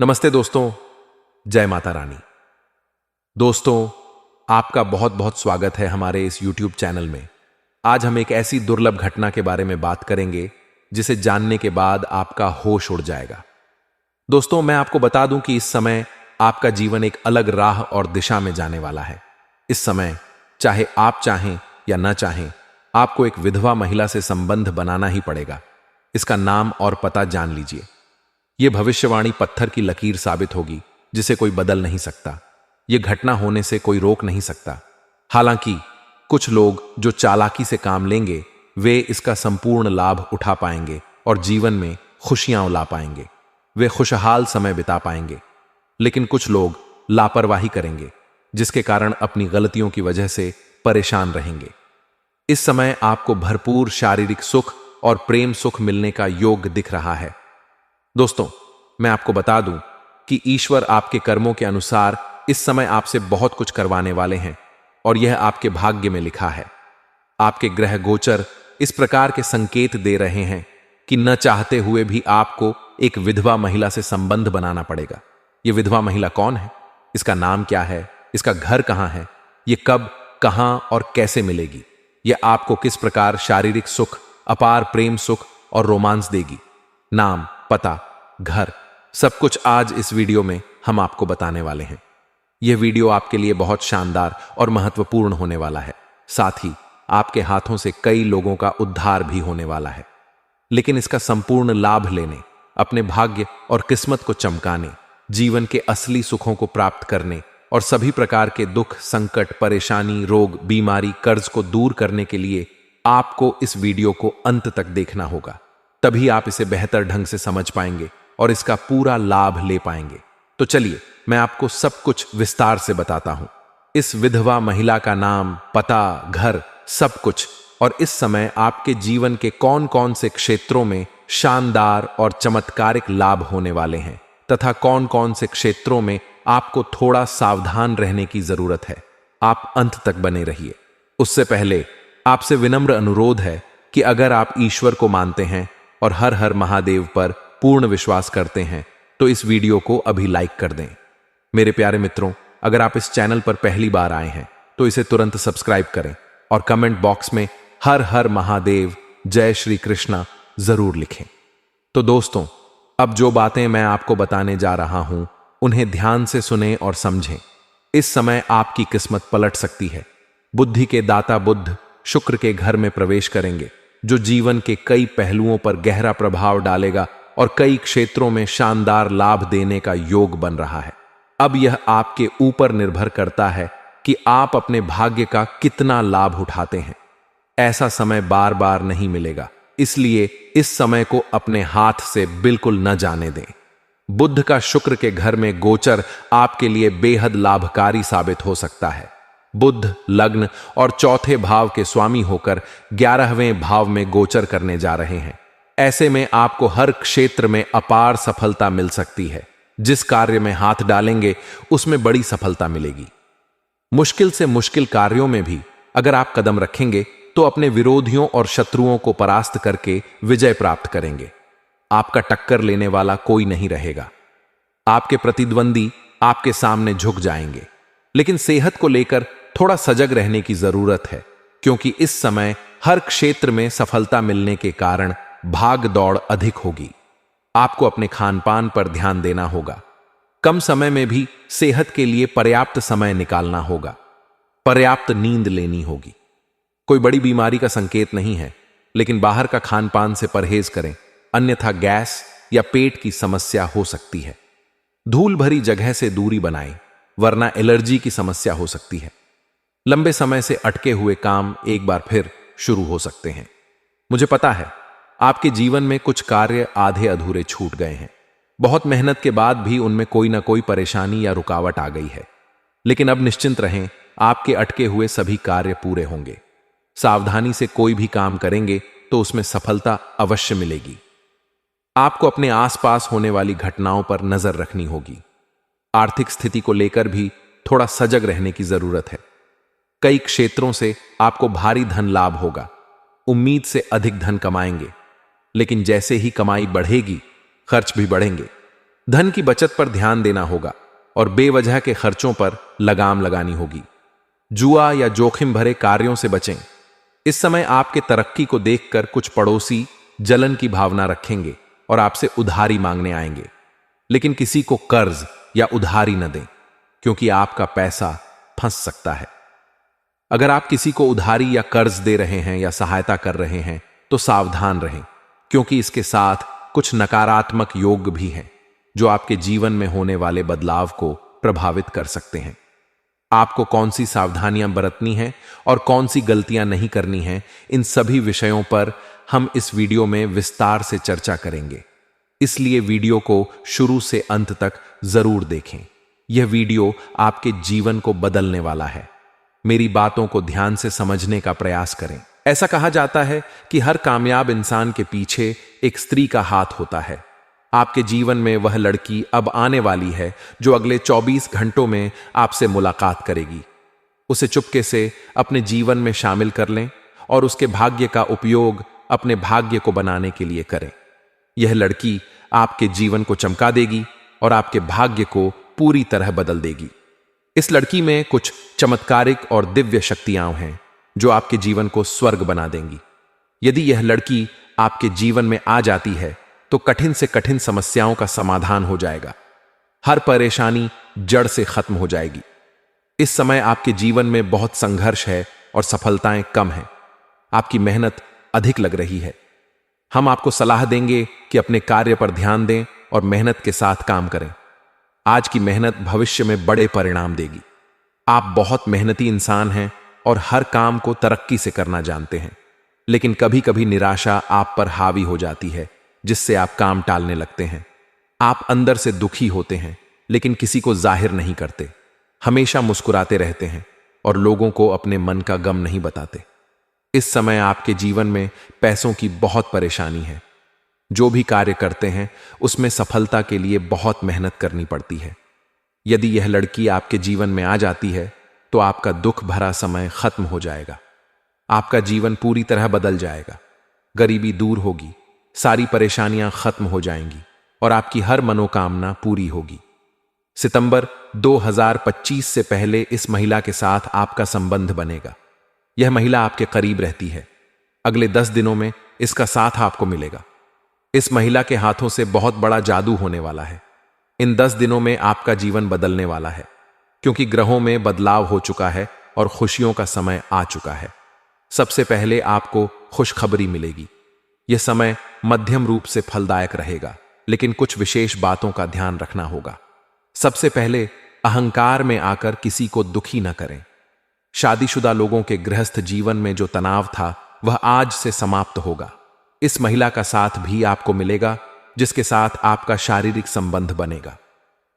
नमस्ते दोस्तों, जय माता रानी। दोस्तों, आपका बहुत बहुत स्वागत है हमारे इस YouTube चैनल में। आज हम एक ऐसी दुर्लभ घटना के बारे में बात करेंगे जिसे जानने के बाद आपका होश उड़ जाएगा। दोस्तों, मैं आपको बता दूं कि इस समय आपका जीवन एक अलग राह और दिशा में जाने वाला है। इस समय चाहे आप चाहें या ना चाहें, आपको एक विधवा महिला से संबंध बनाना ही पड़ेगा। इसका नाम और पता जान लीजिए। यह भविष्यवाणी पत्थर की लकीर साबित होगी जिसे कोई बदल नहीं सकता। यह घटना होने से कोई रोक नहीं सकता। हालांकि कुछ लोग जो चालाकी से काम लेंगे वे इसका संपूर्ण लाभ उठा पाएंगे और जीवन में खुशियां ला पाएंगे। वे खुशहाल समय बिता पाएंगे। लेकिन कुछ लोग लापरवाही करेंगे जिसके कारण अपनी गलतियों की वजह से परेशान रहेंगे। इस समय आपको भरपूर शारीरिक सुख और प्रेम सुख मिलने का योग दिख रहा है। दोस्तों, मैं आपको बता दूं कि ईश्वर आपके कर्मों के अनुसार इस समय आपसे बहुत कुछ करवाने वाले हैं और यह आपके भाग्य में लिखा है। आपके ग्रह गोचर इस प्रकार के संकेत दे रहे हैं कि न चाहते हुए भी आपको एक विधवा महिला से संबंध बनाना पड़ेगा। यह विधवा महिला कौन है? इसका नाम क्या है? इसका घर कहां है? यह कब, कहां और कैसे मिलेगी? यह आपको किस प्रकार शारीरिक सुख, अपार प्रेम सुख और रोमांस देगी? नाम, पता, घर, सब कुछ आज इस वीडियो में हम आपको बताने वाले हैं। यह वीडियो आपके लिए बहुत शानदार और महत्वपूर्ण होने वाला है। साथ ही आपके हाथों से कई लोगों का उद्धार भी होने वाला है। लेकिन इसका संपूर्ण लाभ लेने, अपने भाग्य और किस्मत को चमकाने, जीवन के असली सुखों को प्राप्त करने और सभी प्रकार के दुख, संकट, परेशानी, रोग, बीमारी, कर्ज को दूर करने के लिए आपको इस वीडियो को अंत तक देखना होगा। तभी आप इसे बेहतर ढंग से समझ पाएंगे और इसका पूरा लाभ ले पाएंगे। तो चलिए, मैं आपको सब कुछ विस्तार से बताता हूं। इस विधवा महिला का नाम, पता, घर, सब कुछ, और इस समय आपके जीवन के कौन कौन से क्षेत्रों में शानदार और चमत्कारिक लाभ होने वाले हैं तथा कौन कौन से क्षेत्रों में आपको थोड़ा सावधान रहने की जरूरत है। आप अंत तक बने रहिए। उससे पहले आपसे विनम्र अनुरोध है कि अगर आप ईश्वर को मानते हैं और हर हर महादेव पर पूर्ण विश्वास करते हैं तो इस वीडियो को अभी लाइक कर दें। मेरे प्यारे मित्रों, अगर आप इस चैनल पर पहली बार आए हैं तो इसे तुरंत सब्सक्राइब करें और कमेंट बॉक्स में हर हर महादेव, जय श्री कृष्णा जरूर लिखें। तो दोस्तों, अब जो बातें मैं आपको बताने जा रहा हूं उन्हें ध्यान से सुनें और समझें। इस समय आपकी किस्मत पलट सकती है। बुद्धि के दाता बुध शुक्र के घर में प्रवेश करेंगे जो जीवन के कई पहलुओं पर गहरा प्रभाव डालेगा और कई क्षेत्रों में शानदार लाभ देने का योग बन रहा है। अब यह आपके ऊपर निर्भर करता है कि आप अपने भाग्य का कितना लाभ उठाते हैं। ऐसा समय बार बार नहीं मिलेगा, इसलिए इस समय को अपने हाथ से बिल्कुल न जाने दें। बुध का शुक्र के घर में गोचर आपके लिए बेहद लाभकारी साबित हो सकता है। बुध लग्न और चौथे भाव के स्वामी होकर 11वें भाव में गोचर करने जा रहे हैं। ऐसे में आपको हर क्षेत्र में अपार सफलता मिल सकती है। जिस कार्य में हाथ डालेंगे उसमें बड़ी सफलता मिलेगी। मुश्किल से मुश्किल कार्यों में भी अगर आप कदम रखेंगे तो अपने विरोधियों और शत्रुओं को परास्त करके विजय प्राप्त करेंगे। आपका टक्कर लेने वाला कोई नहीं रहेगा। आपके प्रतिद्वंदी आपके सामने झुक जाएंगे। लेकिन सेहत को लेकर थोड़ा सजग रहने की जरूरत है, क्योंकि इस समय हर क्षेत्र में सफलता मिलने के कारण भाग दौड़ अधिक होगी। आपको अपने खान पान पर ध्यान देना होगा। कम समय में भी सेहत के लिए पर्याप्त समय निकालना होगा। पर्याप्त नींद लेनी होगी। कोई बड़ी बीमारी का संकेत नहीं है, लेकिन बाहर का खान पान से परहेज करें, अन्यथा गैस या पेट की समस्या हो सकती है। धूल भरी जगह से दूरी बनाएं, वरना एलर्जी की समस्या हो सकती है। लंबे समय से अटके हुए काम एक बार फिर शुरू हो सकते हैं। मुझे पता है आपके जीवन में कुछ कार्य आधे अधूरे छूट गए हैं। बहुत मेहनत के बाद भी उनमें कोई ना कोई परेशानी या रुकावट आ गई है। लेकिन अब निश्चिंत रहें, आपके अटके हुए सभी कार्य पूरे होंगे। सावधानी से कोई भी काम करेंगे तो उसमें सफलता अवश्य मिलेगी। आपको अपने आसपास होने वाली घटनाओं पर नजर रखनी होगी। आर्थिक स्थिति को लेकर भी थोड़ा सजग रहने की जरूरत है। कई क्षेत्रों से आपको भारी धन लाभ होगा। उम्मीद से अधिक धन कमाएंगे, लेकिन जैसे ही कमाई बढ़ेगी खर्च भी बढ़ेंगे। धन की बचत पर ध्यान देना होगा और बेवजह के खर्चों पर लगाम लगानी होगी। जुआ या जोखिम भरे कार्यों से बचें। इस समय आपके तरक्की को देखकर कुछ पड़ोसी जलन की भावना रखेंगे और आपसे उधारी मांगने आएंगे, लेकिन किसी को कर्ज या उधारी न दें, क्योंकि आपका पैसा फंस सकता है। अगर आप किसी को उधारी या कर्ज दे रहे हैं या सहायता कर रहे हैं तो सावधान रहें, क्योंकि इसके साथ कुछ नकारात्मक योग भी हैं जो आपके जीवन में होने वाले बदलाव को प्रभावित कर सकते हैं। आपको कौन सी सावधानियां बरतनी हैं और कौन सी गलतियां नहीं करनी हैं, इन सभी विषयों पर हम इस वीडियो में विस्तार से चर्चा करेंगे। इसलिए वीडियो को शुरू से अंत तक जरूर देखें। यह वीडियो आपके जीवन को बदलने वाला है। मेरी बातों को ध्यान से समझने का प्रयास करें। ऐसा कहा जाता है कि हर कामयाब इंसान के पीछे एक स्त्री का हाथ होता है। आपके जीवन में वह लड़की अब आने वाली है जो अगले 24 घंटों में आपसे मुलाकात करेगी। उसे चुपके से अपने जीवन में शामिल कर लें और उसके भाग्य का उपयोग अपने भाग्य को बनाने के लिए करें। यह लड़की आपके जीवन को चमका देगी और आपके भाग्य को पूरी तरह बदल देगी। इस लड़की में कुछ चमत्कारिक और दिव्य शक्तियां हैं जो आपके जीवन को स्वर्ग बना देंगी। यदि यह लड़की आपके जीवन में आ जाती है तो कठिन से कठिन समस्याओं का समाधान हो जाएगा। हर परेशानी जड़ से खत्म हो जाएगी। इस समय आपके जीवन में बहुत संघर्ष है और सफलताएं कम हैं। आपकी मेहनत अधिक लग रही है। हम आपको सलाह देंगे कि अपने कार्य पर ध्यान दें और मेहनत के साथ काम करें। आज की मेहनत भविष्य में बड़े परिणाम देगी। आप बहुत मेहनती इंसान हैं और हर काम को तरक्की से करना जानते हैं, लेकिन कभी कभी निराशा आप पर हावी हो जाती है, जिससे आप काम टालने लगते हैं। आप अंदर से दुखी होते हैं, लेकिन किसी को जाहिर नहीं करते। हमेशा मुस्कुराते रहते हैं और लोगों को अपने मन का गम नहीं बताते। इस समय आपके जीवन में पैसों की बहुत परेशानी है। जो भी कार्य करते हैं उसमें सफलता के लिए बहुत मेहनत करनी पड़ती है। यदि यह लड़की आपके जीवन में आ जाती है तो आपका दुख भरा समय खत्म हो जाएगा। आपका जीवन पूरी तरह बदल जाएगा। गरीबी दूर होगी, सारी परेशानियां खत्म हो जाएंगी और आपकी हर मनोकामना पूरी होगी। सितंबर 2025 से पहले इस महिला के साथ आपका संबंध बनेगा। यह महिला आपके करीब रहती है। अगले 10 दिनों में इसका साथ आपको मिलेगा। इस महिला के हाथों से बहुत बड़ा जादू होने वाला है। इन 10 दिनों में आपका जीवन बदलने वाला है, क्योंकि ग्रहों में बदलाव हो चुका है और खुशियों का समय आ चुका है। सबसे पहले आपको खुशखबरी मिलेगी। यह समय मध्यम रूप से फलदायक रहेगा, लेकिन कुछ विशेष बातों का ध्यान रखना होगा। सबसे पहले अहंकार में आकर किसी को दुखी न करें। शादीशुदा लोगों के गृहस्थ जीवन में जो तनाव था वह आज से समाप्त होगा। इस महिला का साथ भी आपको मिलेगा, जिसके साथ आपका शारीरिक संबंध बनेगा।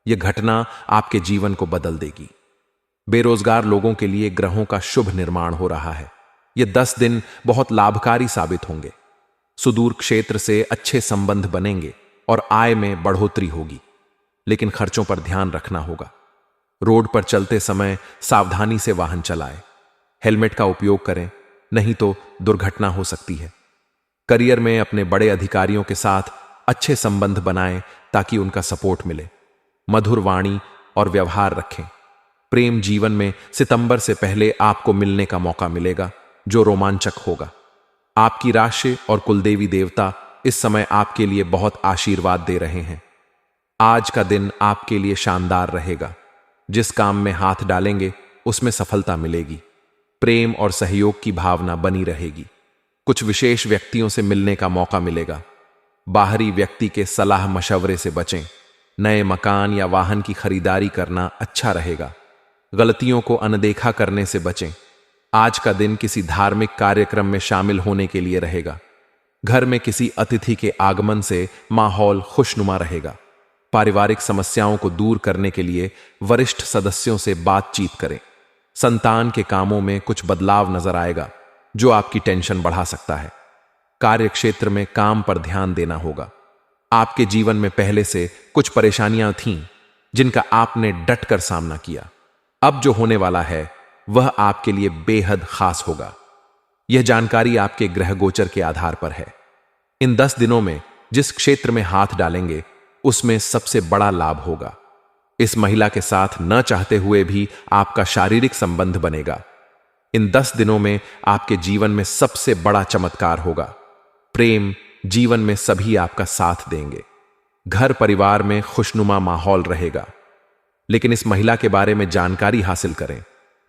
यह घटना आपके जीवन को बदल देगी। बेरोजगार लोगों के लिए ग्रहों का शुभ निर्माण हो रहा है। ये 10 दिन बहुत लाभकारी साबित होंगे। सुदूर क्षेत्र से अच्छे संबंध बनेंगे और आय में बढ़ोतरी होगी, लेकिन खर्चों पर ध्यान रखना होगा। रोड पर चलते समय सावधानी से वाहन चलाएं। हेलमेट का उपयोग करें, नहीं तो दुर्घटना हो सकती है। करियर में अपने बड़े अधिकारियों के साथ अच्छे संबंध बनाएं ताकि उनका सपोर्ट मिले। मधुर वाणी और व्यवहार रखें। प्रेम जीवन में सितंबर से पहले आपको मिलने का मौका मिलेगा, जो रोमांचक होगा। आपकी राशि और कुलदेवी देवता इस समय आपके लिए बहुत आशीर्वाद दे रहे हैं। आज का दिन आपके लिए शानदार रहेगा। जिस काम में हाथ डालेंगे उसमें सफलता मिलेगी। प्रेम और सहयोग की भावना बनी रहेगी। कुछ विशेष व्यक्तियों से मिलने का मौका मिलेगा। बाहरी व्यक्ति के सलाह मशवरे से बचें। नए मकान या वाहन की खरीदारी करना अच्छा रहेगा। गलतियों को अनदेखा करने से बचें। आज का दिन किसी धार्मिक कार्यक्रम में शामिल होने के लिए रहेगा। घर में किसी अतिथि के आगमन से माहौल खुशनुमा रहेगा। पारिवारिक समस्याओं को दूर करने के लिए वरिष्ठ सदस्यों से बातचीत करें। संतान के कामों में कुछ बदलाव नजर आएगा, जो आपकी टेंशन बढ़ा सकता है। कार्य क्षेत्र में काम पर ध्यान देना होगा। आपके जीवन में पहले से कुछ परेशानियां थीं, जिनका आपने डटकर सामना किया। अब जो होने वाला है वह आपके लिए बेहद खास होगा। यह जानकारी आपके ग्रह गोचर के आधार पर है। इन 10 दिनों में जिस क्षेत्र में हाथ डालेंगे उसमें सबसे बड़ा लाभ होगा। इस महिला के साथ न चाहते हुए भी आपका शारीरिक संबंध बनेगा। इन 10 दिनों में आपके जीवन में सबसे बड़ा चमत्कार होगा। प्रेम जीवन में सभी आपका साथ देंगे। घर परिवार में खुशनुमा माहौल रहेगा। लेकिन इस महिला के बारे में जानकारी हासिल करें,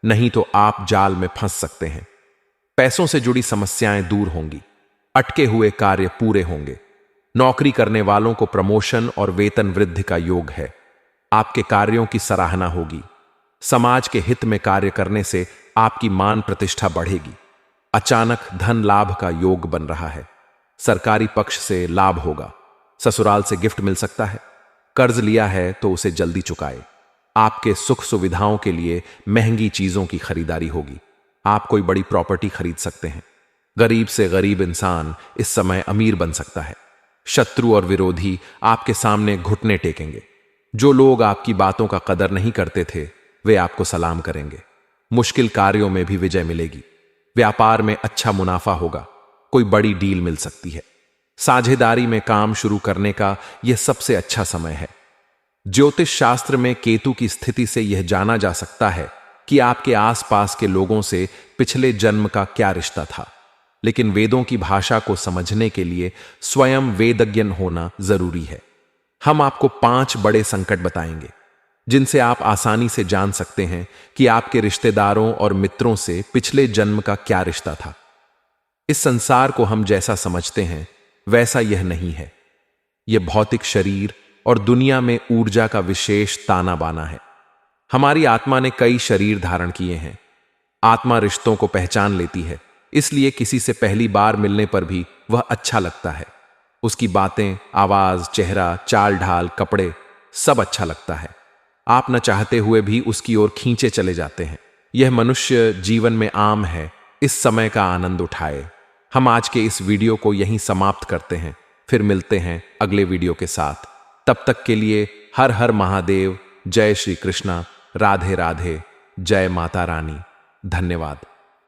नहीं तो आप जाल में फंस सकते हैं। पैसों से जुड़ी समस्याएं दूर होंगी। अटके हुए कार्य पूरे होंगे। नौकरी करने वालों को प्रमोशन और वेतन वृद्धि का योग है। आपके कार्यों की सराहना होगी। समाज के हित में कार्य करने से आपकी मान प्रतिष्ठा बढ़ेगी। अचानक धन लाभ का योग बन रहा है। सरकारी पक्ष से लाभ होगा। ससुराल से गिफ्ट मिल सकता है। कर्ज लिया है तो उसे जल्दी चुकाए। आपके सुख सुविधाओं के लिए महंगी चीजों की खरीदारी होगी। आप कोई बड़ी प्रॉपर्टी खरीद सकते हैं। गरीब से गरीब इंसान इस समय अमीर बन सकता है। शत्रु और विरोधी आपके सामने घुटने टेकेंगे। जो लोग आपकी बातों का कदर नहीं करते थे, वे आपको सलाम करेंगे। मुश्किल कार्यों में भी विजय मिलेगी। व्यापार में अच्छा मुनाफा होगा। कोई बड़ी डील मिल सकती है। साझेदारी में काम शुरू करने का यह सबसे अच्छा समय है। ज्योतिष शास्त्र में केतु की स्थिति से यह जाना जा सकता है कि आपके आसपास के लोगों से पिछले जन्म का क्या रिश्ता था। लेकिन वेदों की भाषा को समझने के लिए स्वयं वेदज्ञ होना जरूरी है। हम आपको 5 बड़े संकट बताएंगे, जिनसे आप आसानी से जान सकते हैं कि आपके रिश्तेदारों और मित्रों से पिछले जन्म का क्या रिश्ता था। इस संसार को हम जैसा समझते हैं वैसा यह नहीं है। यह भौतिक शरीर और दुनिया में ऊर्जा का विशेष ताना बाना है। हमारी आत्मा ने कई शरीर धारण किए हैं। आत्मा रिश्तों को पहचान लेती है, इसलिए किसी से पहली बार मिलने पर भी वह अच्छा लगता है। उसकी बातें, आवाज, चेहरा, चाल ढाल, कपड़े सब अच्छा लगता है। आप न चाहते हुए भी उसकी ओर खींचे चले जाते हैं। यह मनुष्य जीवन में आम है। इस समय का आनंद उठाए। हम आज के इस वीडियो को यहीं समाप्त करते हैं। फिर मिलते हैं अगले वीडियो के साथ। तब तक के लिए हर हर महादेव। जय श्री कृष्णा। राधे राधे। जय माता रानी। धन्यवाद।